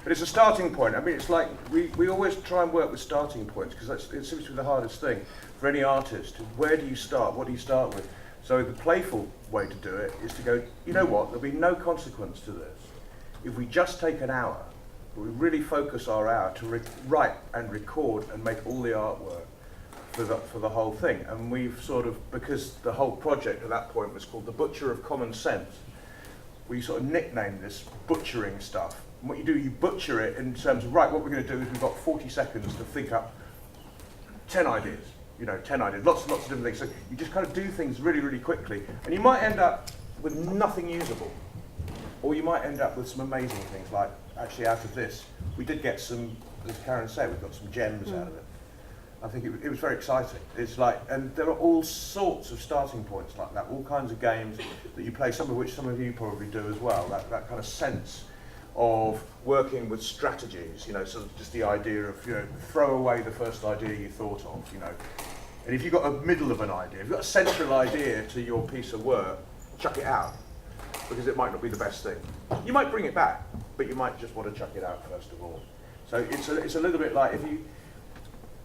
But it's a starting point. I mean, it's like we always try and work with starting points because it seems to be the hardest thing for any artist. Where do you start? What do you start with? So the playful way to do it is to go, you know what, there'll be no consequence to this. If we just take an hour, we really focus our hour to write and record and make all the artwork for the whole thing. And we've sort of, because the whole project at that point was called The Butcher of Common Sense, we sort of nicknamed this butchering stuff. And what you do, you butcher it in terms of, right, what we're going to do is we've got 40 seconds to think up 10 ideas. You know, 10 ideas, lots of different things. So you just kind of do things really, really quickly. And you might end up with nothing usable. Or you might end up with some amazing things, like, actually out of this, we did get some, as Karen said, we got some gems out of it. I think it was very exciting. It's like, and there are all sorts of starting points like that, all kinds of games that you play, some of which some of you probably do as well, that kind of sense of working with strategies, you know, sort of just the idea of, you know, throw away the first idea you thought of, you know. And if you've got a middle of an idea, if you've got a central idea to your piece of work, chuck it out, because it might not be the best thing. You might bring it back, but you might just want to chuck it out first of all. So it's a little bit like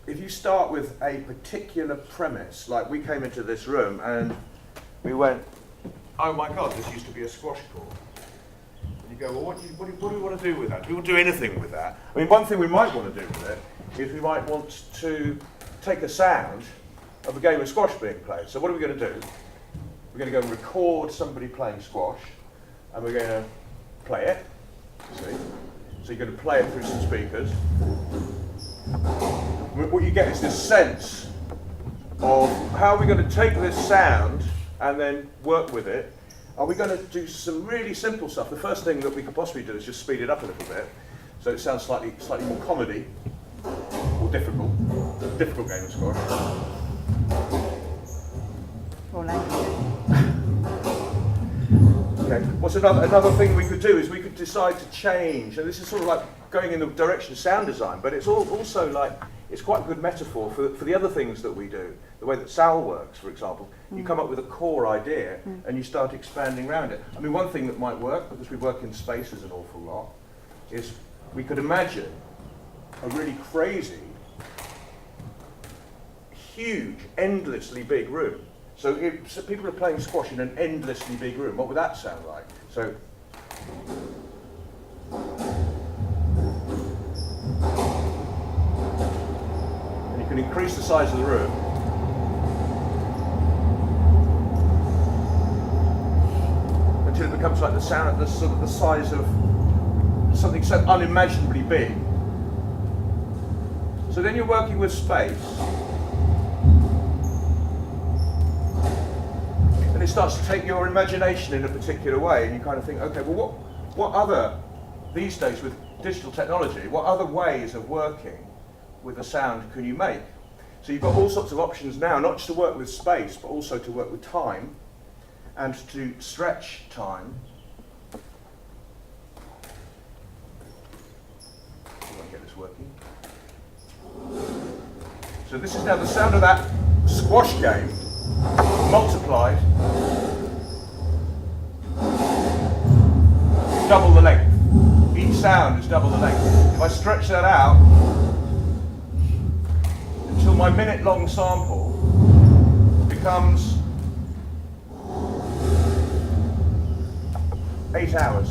if you start with a particular premise, like we came into this room and we went, oh my God, this used to be a squash court. And you go, well, what do we want to do with that? Do we want to do anything with that? I mean, one thing we might want to do with it is we might want to take a sound of a game of squash being played. So what are we going to do? We're going to go and record somebody playing squash, and we're going to play it, see? So you're going to play it through some speakers. What you get is this sense of how are we going to take this sound and then work with it. Are we going to do some really simple stuff? The first thing that we could possibly do is just speed it up a little bit, so it sounds slightly more comedy, or difficult game of squash. Or language. Okay. What's another thing we could do is we could decide to change, and this is sort of like going in the direction of sound design, but it's also like, it's quite a good metaphor for the other things that we do. The way that Sal works, for example, you come up with a core idea and you start expanding around it. I mean, one thing that might work, because we work in spaces an awful lot, is we could imagine a really crazy, huge, endlessly big room. So if people are playing squash in an endlessly big room, what would that sound like? So, and you can increase the size of the room. Until it becomes like the sound, the sort of the size of something so unimaginably big. So then you're working with space. And it starts to take your imagination in a particular way, and you kind of think, okay, well, what other, these days with digital technology, what other ways of working with a sound can you make? So you've got all sorts of options now, not just to work with space, but also to work with time, and to stretch time. I want to get this working. So this is now the sound of that squash game, multiplied, double the length. Each sound is double the length. If I stretch that out until my minute-long sample becomes 8 hours.